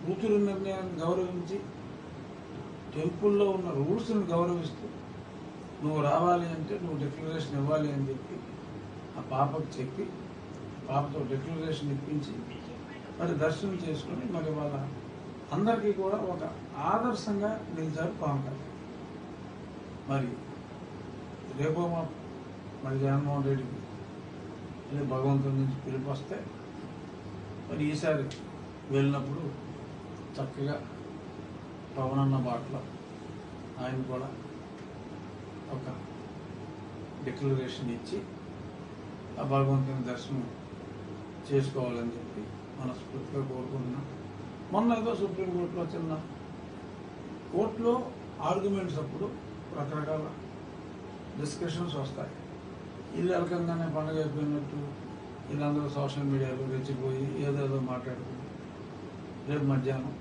కూతురు నిర్ణయాన్ని గౌరవించి టెంపుల్లో ఉన్న రూల్స్ని గౌరవిస్తూ నువ్వు రావాలి అంటే నువ్వు డిక్లరేషన్ ఇవ్వాలి అని చెప్పి ఆ పాపకు చెప్పి పాపతో డిక్లరేషన్ ఇప్పించి మరి దర్శనం చేసుకుని మరి వాళ్ళ అందరికీ కూడా ఒక ఆదర్శంగా నిలిచారు పవన్ కళ్యాణ్. మరి రేపో మరి జగన్మోహన్ రెడ్డికి భగవంతుడి నుంచి పిలుపు వస్తే మరి ఈసారి వెళ్ళినప్పుడు చక్కగా పవన్ అన్న బాటలో ఆయన కూడా ఒక డిక్లరేషన్ ఇచ్చి ఆ భగవంతుని దర్శనం చేసుకోవాలని చెప్పి మనస్ఫూర్తిగా కోరుకుంటున్నాం. మొన్న ఏదో సుప్రీంకోర్టులో చిన్న కోర్టులో ఆర్గ్యుమెంట్స్ అప్పుడు రకరకాల డిస్కషన్స్ వస్తాయి. ఇల్లు ఎలకంగానే పండుగ అయిపోయినట్టు వీళ్ళందరూ సోషల్ మీడియాలో రెచ్చిపోయి ఏదేదో మాట్లాడుతుంది. రేపు మధ్యాహ్నం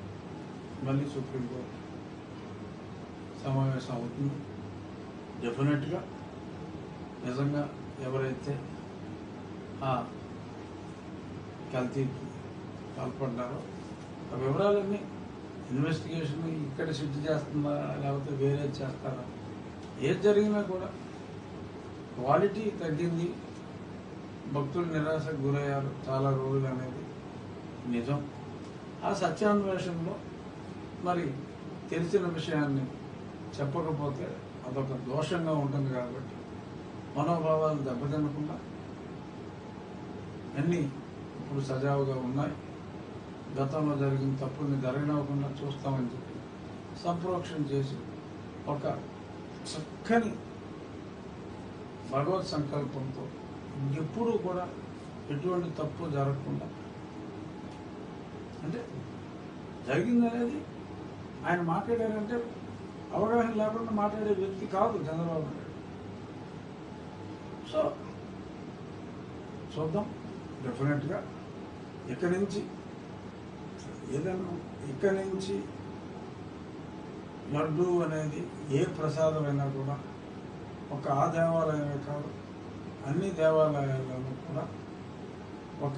మళ్ళీ సుప్రీంకోర్టు సమావేశం అవుతుంది. డెఫినెట్గా నిజంగా ఎవరైతే ఆ కల్తీకి పాల్పడ్డారో ఆ వివరాలన్నీ ఇన్వెస్టిగేషన్ ఇక్కడ సిద్ధ చేస్తుందా లేకపోతే వేరే చేస్తారా, ఏది జరిగినా కూడా క్వాలిటీ తగ్గింది, భక్తులు నిరాశకు గురయ్యారు చాలా రోజులు అనేది నిజం. ఆ సత్యాన్వేషణలో మరి తెలిసిన విషయాన్ని చెప్పకపోతే అదొక దోషంగా ఉంటుంది. కాబట్టి మనోభావాలు దెబ్బతినకుండా అన్నీ ఇప్పుడు సజావుగా ఉన్నాయి. గతంలో జరిగిన తప్పుల్ని జరగనివ్వకుండా చూస్తామని చెప్పి సంప్రోక్షణ చేసి ఒక చక్కని భగవత్ సంకల్పంతో ఎప్పుడూ కూడా ఎటువంటి తప్పు జరగకుండా, అంటే జరిగిందనేది ఆయన మాట్లాడారంటే అవగాహన లేకుండా మాట్లాడే వ్యక్తి కాదు చంద్రబాబు నాయుడు. సో చూద్దాం, డెఫినెట్గా ఇక్కడి నుంచి ఏదైనా ఇక్కడి నుంచి లడ్డు అనేది ఏ ప్రసాదమైనా కూడా ఒక ఆ దేవాలయమే కాదు అన్ని దేవాలయాల్లోనూ కూడా ఒక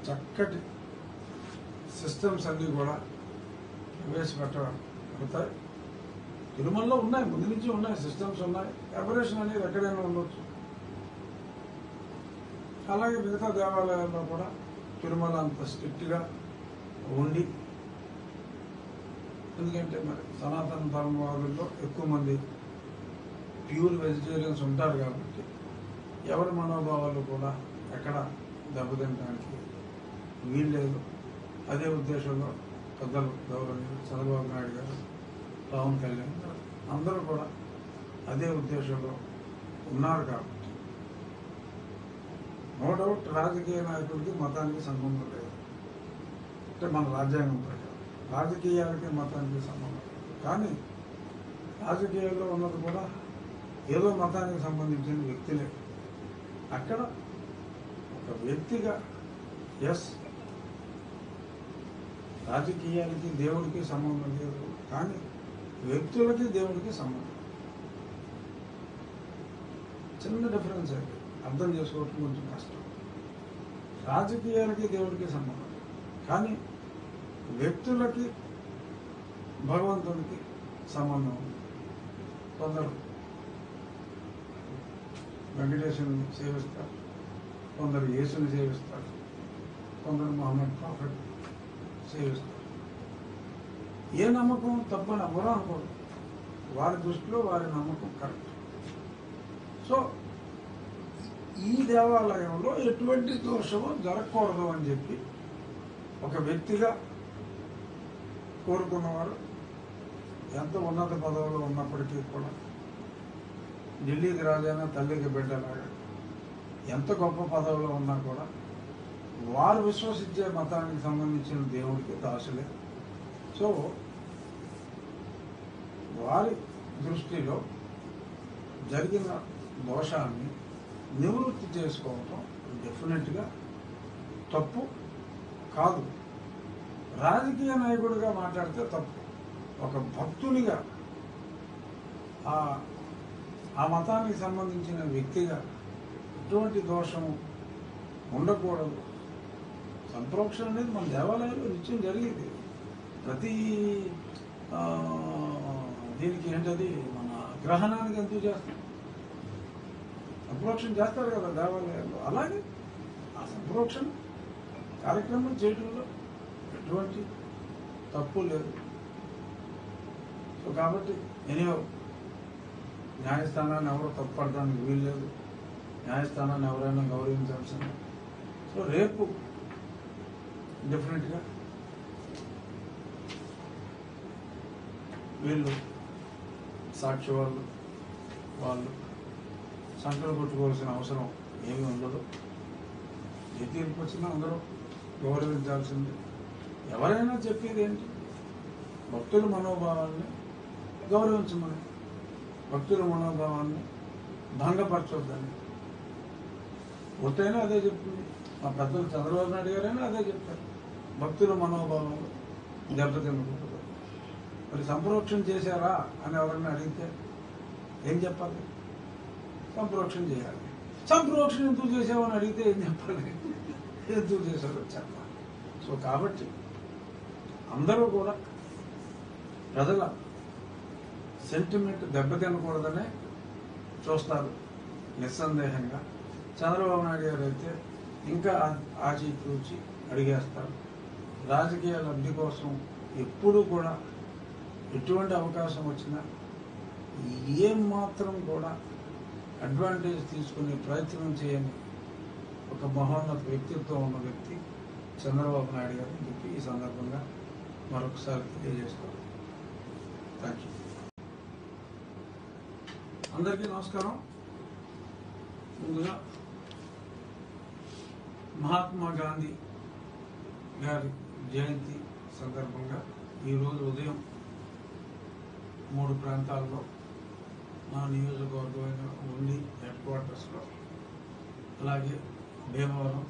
చక్కటి సిస్టమ్స్ అన్నీ కూడా ప్రవేశపెట్టబడతాయి. తిరుమలలో ఉన్నాయి, ముందు నుంచి ఉన్నాయి, సిస్టమ్స్ ఉన్నాయి. అబరేషన్ అనేది ఎక్కడైనా ఉండొచ్చు. అలాగే మిగతా దేవాలయాల్లో కూడా తిరుమల అంత స్ట్రిక్ట్గా ఉండి, ఎందుకంటే మరి సనాతన ధర్మవాదుల్లో ఎక్కువ మంది ప్యూర్ వెజిటేరియన్స్ ఉంటారు కాబట్టి ఎవరి మనోభావాలు కూడా ఎక్కడ దెబ్బతినడానికి వీల్లేదు. అదే ఉద్దేశంలో పెద్దలు గౌరవనీయులు చంద్రబాబు నాయుడు గారు, పవన్ కళ్యాణ్ గారు అందరూ కూడా అదే ఉద్దేశంలో ఉన్నారు. కాబట్టి నో డౌట్ రాజకీయ నాయకుడికి మతానికి సంబంధం లేదు. అంటే మన రాజ్యాంగం ప్రకారం రాజకీయాలకి మతానికి సంబంధం లేదు. కానీ రాజకీయాల్లో ఉన్నది కూడా ఏదో మతానికి సంబంధించిన వ్యక్తులే. అక్కడ ఒక వ్యక్తిగా ఎస్ రాజకీయాలకి దేవుడికి సంబంధం లేదు, కానీ వ్యక్తులకి దేవుడికి సంబంధం. చిన్న డిఫరెన్స్ అయితే అర్థం చేసుకోవటం కొంచెం కష్టం. రాజకీయాలకి దేవుడికి సంబంధం, కానీ వ్యక్తులకి భగవంతుడికి సంబంధం ఉంది. కొందరు వెంకటేశ్వరుని సేవిస్తారు, కొందరు యేసుని సేవిస్తారు, కొందరు మొహమ్మద్ ప్రాఫెట్ సేవిస్తారు. ఏ నమ్మకం తప్పని ఎవరో అనుకోరు, వారి దృష్టిలో వారి నమ్మకం కరెక్ట్. సో ఈ దేవాలయంలో ఎటువంటి దోషమో జరగకూడదు అని చెప్పి ఒక వ్యక్తిగా కోరుకున్నవారు ఎంత ఉన్నత పదవిలో ఉన్నప్పటికీ కూడా ఢిల్లీకి రాజైనా తల్లికి బిడ్డలాగా ఎంత గొప్ప పదవిలో ఉన్నా కూడా వారు విశ్వసించే మతానికి సంబంధించిన దేవుడికి దాసులే. సో వారి దృష్టిలో జరిగిన దోషాన్ని నివృత్తి చేసుకోవటం డెఫినెట్గా తప్పు కాదు. రాజకీయ నాయకుడిగా మాట్లాడితే తప్పు. ఒక భక్తునిగా ఆ మతానికి సంబంధించిన వ్యక్తిగా ఎటువంటి దోషము ఉండకూడదు. సంప్రోక్షణ అనేది మన దేవాలయంలో నిత్యం జరిగేది. ప్రతి ఆ, దీనికి ఏంటది మన గ్రహణానికి ఎందుకు చేస్తాం? సంప్రోక్షణ చేస్తారు కదా దేవాలయాల్లో. అలాగే ఆ సంప్రోక్షణ కార్యక్రమం చేయడంలో ఎటువంటి తప్పు లేదు. సో కాబట్టి ఎనీహో న్యాయస్థానాన్ని ఎవరు తప్పుపడడానికి వీలు లేదు. న్యాయస్థానాన్ని ఎవరైనా గౌరవించాల్సింది. సో రేపు డెఫినెట్గా వీళ్ళు సాక్షి వాళ్ళు సంకలు కొట్టుకోవాల్సిన అవసరం ఏమీ ఉండదు. ఏ తీర్పు వచ్చినా అందరూ గౌరవించాల్సింది. ఎవరైనా చెప్పేది ఏంటి? భక్తుల మనోభావాన్ని గౌరవించమని, భక్తుల మనోభావాన్ని భంగపరచొద్దని ఒట్టైనా అదే చెప్తుంది. మా పెద్దలు చంద్రబాబు నాయుడు గారైనా అదే చెప్తారు. భక్తుల మనోభావాలు దెబ్బతినకూడదు. మరి సంప్రోక్షణ చేశారా అని ఎవరన్నా అడిగితే ఏం చెప్పాలి? సంప్రోక్షణ చేయాలి. సంప్రోక్షణ ఎందుకు చేసావని అడిగితే ఏం చెప్పాలి? ఎందుకు చేశారో చెప్పాలి. సో కాబట్టి అందరూ కూడా ప్రజల సెంటిమెంట్ దెబ్బతినకూడదనే చూస్తారు నిస్సందేహంగా. చంద్రబాబు నాయుడు గారు అయితే ఇంకా ఆచితూచి అడిగేస్తారు. రాజకీయ లబ్ధి కోసం ఎప్పుడూ కూడా ఎటువంటి అవకాశం వచ్చినా ఏం మాత్రం కూడా అడ్వాంటేజ్ తీసుకునే ప్రయత్నం చేయని ఒక మహోన్నత వ్యక్తిత్వం ఉన్న వ్యక్తి చంద్రబాబు నాయుడు గారు అని చెప్పి ఈ సందర్భంగా మరొకసారి తెలియజేస్తాను. Thank you. అందరికీ నమస్కారం. ముందుగా మహాత్మా గాంధీ గారి జయంతి సందర్భంగా ఈరోజు ఉదయం 3 ప్రాంతాల్లో మా నియోజకవర్గమైన ఉండి హెడ్ క్వార్టర్స్లో, అలాగే భీమవరం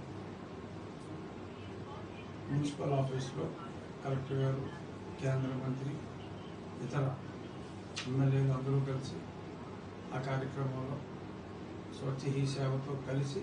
మున్సిపల్ ఆఫీస్లో కలెక్టర్ గారు, కేంద్ర మంత్రి, ఇతర ఎమ్మెల్యేలు అందరూ కలిసి ఆ కార్యక్రమంలో స్వచ్ఛ హీ సేవతో కలిసి